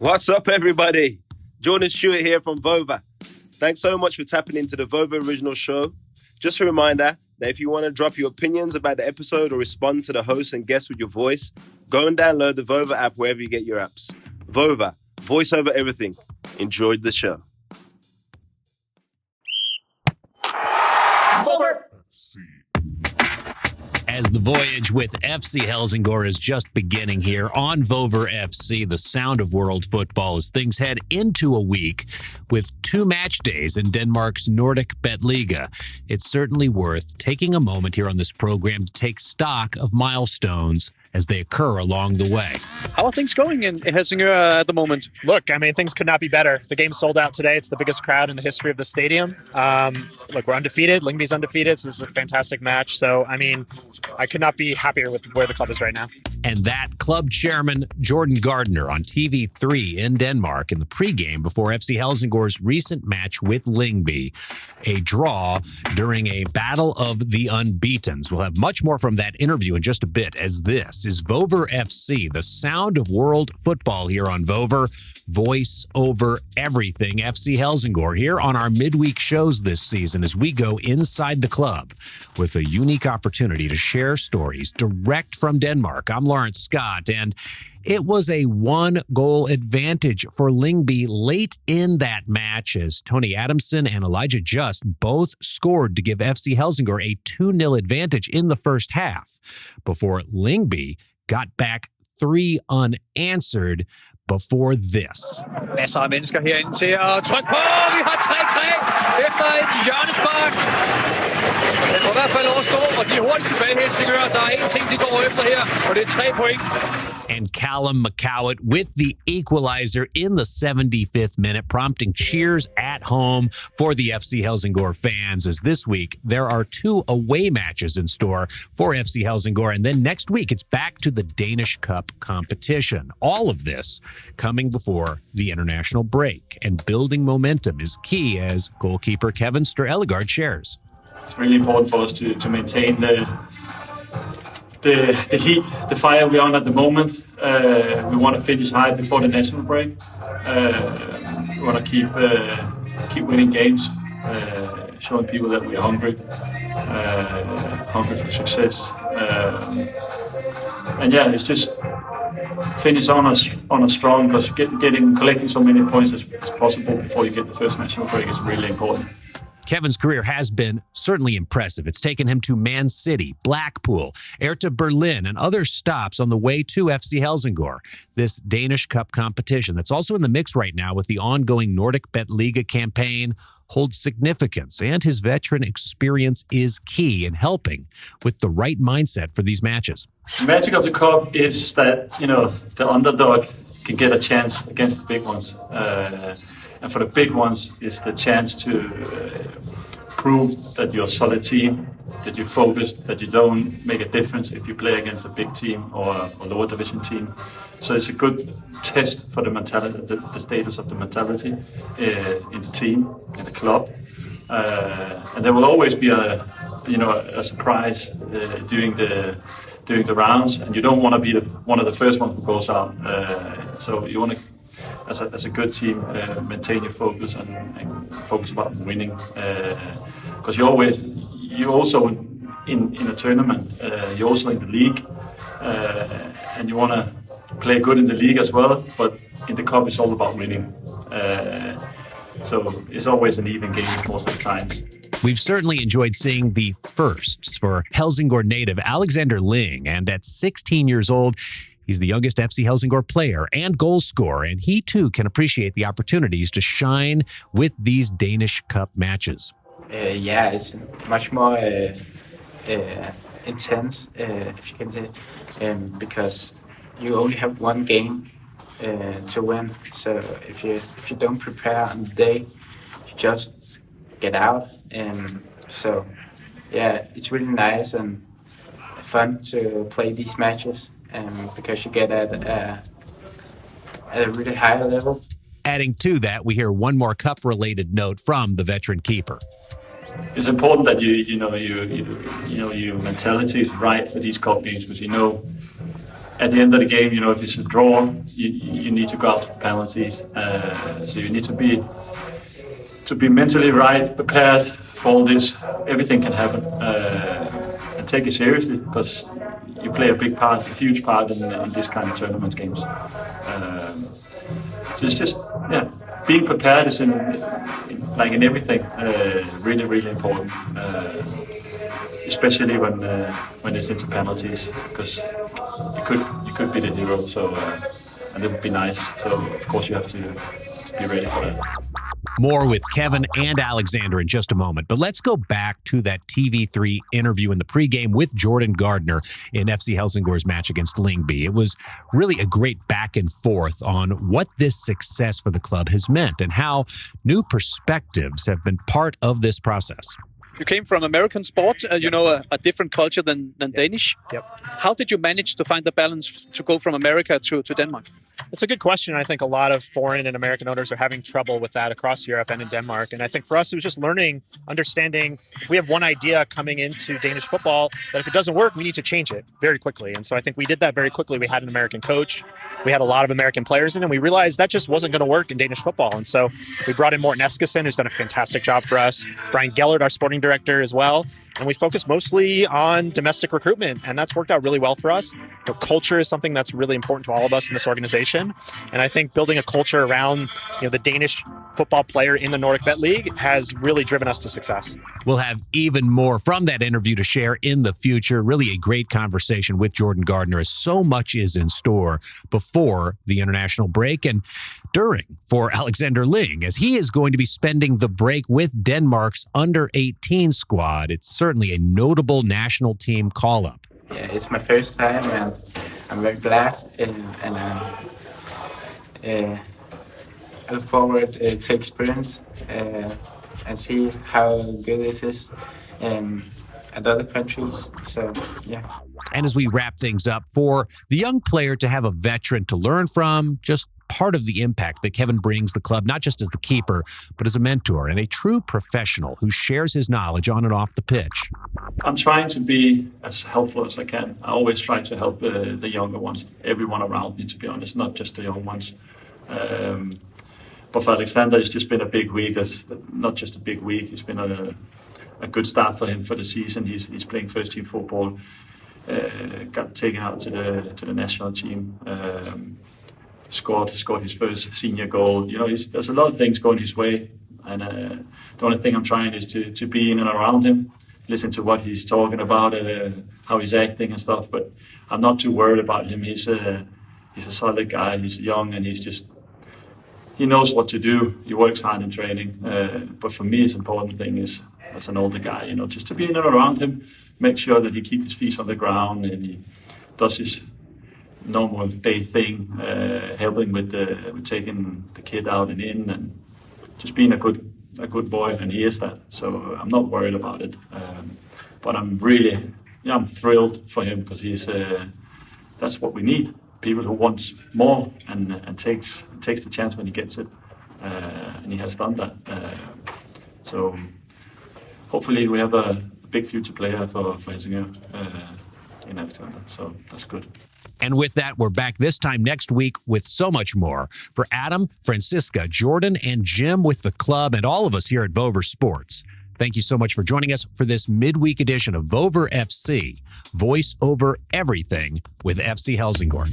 What's up, everybody? Jordan Stewart here from Vover. Thanks so much for tapping into the Vover Original Show. Just a reminder that if you want to drop your opinions about the episode or respond to the host and guests with your voice, go and download the Vover app wherever you get your apps. Vover, voice over everything. Enjoyed the show. Vover! As the voyage with FC Helsingør is just beginning here on Vover FC, the sound of world football, as things head into a week with 2 match days in Denmark's Nordic Bet Liga. It's certainly worth taking a moment here on this program to take stock of milestones as they occur along the way. How are things going in Helsingør at the moment? Look, I mean, things could not be better. The game sold out today. It's the biggest crowd in the history of the stadium. Look, we're undefeated. Lyngby's undefeated, so this is a fantastic match. So, I mean, I could not be happier with where the club is right now. And that club chairman, Jordan Gardner, on TV3 in Denmark in the pregame before FC Helsingør's recent match with Lyngby, a draw during a battle of the unbeatens. We'll have much more from that interview in just a bit, as this is Vover FC, the sound of world football here on Vover. Voice over everything FC Helsingør here on our midweek shows this season as we go inside the club with a unique opportunity to share stories direct from Denmark. I'm Laurence Scott, and it was a 1-goal advantage for Lyngby late in that match as Tony Adamson and Elijah Just both scored to give FC Helsingør a 2-0 advantage in the first half before Lyngby got back 3 unanswered before this. Masser af mennesker herinde til at trykke på. Vi har 3-3 efter et hjørnespark. Den må i hvert fald overstå, og de er hurtigt tilbage i Helsingør. Der er én ting, de går efter her, og det er 3 point. And Callum McCowett with the equalizer in the 75th minute, prompting cheers at home for the FC Helsingør fans. As this week, there are 2 away matches in store for FC Helsingør. And then next week, it's back to the Danish Cup competition. All of this coming before the international break. And building momentum is key, as goalkeeper Kevin Ellegaard shares. It's really important for us to maintain the heat, the fire we're on at the moment. We want to finish high before the national break. We want to keep winning games, showing people that we're hungry for success. And yeah, it's just finish on a strong, because collecting so many points as possible before you get the first national break is really important. Kevin's career has been certainly impressive. It's taken him to Man City, Blackpool, Hertha Berlin, and other stops on the way to FC Helsingør, this Danish Cup competition that's also in the mix right now with the ongoing Nordic Bet Liga campaign holds significance, and his veteran experience is key in helping with the right mindset for these matches. The magic of the cup is that, the underdog can get a chance against the big ones. And for the big ones, it's the chance to prove that you're a solid team, that you're focused, that you don't make a difference if you play against a big team or a lower division team. So it's a good test for the mentality, the status of the mentality in the team, in the club. And there will always be a surprise during the rounds, and you don't want to be one of the first ones who goes out. So you want to, as a good team, maintain your focus and focus about winning, because you also in a tournament, you're also in the league, and you want to play good in the league as well, but in the cup it's all about winning, so it's always an even game most of the times. We've certainly enjoyed seeing the firsts for Helsingør native Alexander Ling, and at 16 years old, he's the youngest FC Helsingør player and goal scorer, and he too can appreciate the opportunities to shine with these Danish Cup matches. Yeah, it's much more intense, if you can say, because you only have one game to win. So if you don't prepare on the day, you just get out. So yeah, it's really nice and fun to play these matches, because you get at a really high level. Adding to that, we hear one more cup-related note from the veteran keeper. It's important that your mentality is right for these cup games, because at the end of the game, if it's a draw, you need to go out to penalties. So you need to be mentally right, prepared for all this. Everything can happen, and take it seriously, because you play a huge part in this kind of tournament games. So it's just being prepared is in everything really, really important. Especially when it's into penalties, because you could be the hero. So and it would be nice. So of course you have to be ready for that. More with Kevin and Alexander in just a moment. But let's go back to that TV3 interview in the pregame with Jordan Gardner in FC Helsingør's match against Lyngby. It was really a great back and forth on what this success for the club has meant and how new perspectives have been part of this process. You came from American sport, a different culture than Danish. Yep. How did you manage to find the balance to go from America to Denmark? It's a good question. I think a lot of foreign and American owners are having trouble with that across Europe and in Denmark. And I think for us, it was just understanding if we have one idea coming into Danish football, that if it doesn't work, we need to change it very quickly. And so I think we did that very quickly. We had an American coach. We had a lot of American players in, and we realized that just wasn't going to work in Danish football. And so we brought in Morten Eskesen, who's done a fantastic job for us. Brian Gellert, our sporting director as well. And we focused mostly on domestic recruitment, and that's worked out really well for us. Culture is something that's really important to all of us in this organization. And I think building a culture around the Danish football player in the Nordic Bet League has really driven us to success. We'll have even more from that interview to share in the future. Really a great conversation with Jordan Gardner, as so much is in store before the international break and during for Alexander Ling, as he is going to be spending the break with Denmark's under-18 squad. It's certainly a notable national team call-up. Yeah, it's my first time, and I'm very glad, and I look forward to experience and see how good this is at other countries. So, yeah. And as we wrap things up, for the young player to have a veteran to learn from, just part of the impact that Kevin brings the club, not just as the keeper, but as a mentor and a true professional who shares his knowledge on and off the pitch. I'm trying to be as helpful as I can. I always try to help the younger ones, everyone around me, to be honest, not just the young ones. But for Alexander, it's just been a big week. It's not just a big week. It's been a good start for him for the season. He's playing first-team football. Got taken out to the national team. Scored his first senior goal. There's a lot of things going his way, and the only thing I'm trying is to be in and around him, listen to what he's talking about, how he's acting and stuff. But I'm not too worried about him. He's a solid guy. He's young, and he knows what to do. He works hard in training. But for me, his important thing is, as an older guy, just to be in and around him, make sure that he keeps his feet on the ground and he does his normal day thing, helping with taking the kid out and in, and just being a good boy, and he is that. So I'm not worried about it. But I'm thrilled for him, because that's what we need. People who want more and takes the chance when he gets it, and he has done that. So hopefully we have a big future player for Helsingør in Alexander. So that's good. And with that, we're back this time next week with so much more. For Adam, Francisca, Jordan, and Jim with the club, and all of us here at Vover Sports, thank you so much for joining us for this midweek edition of Vover FC, voice over everything with FC Helsingør.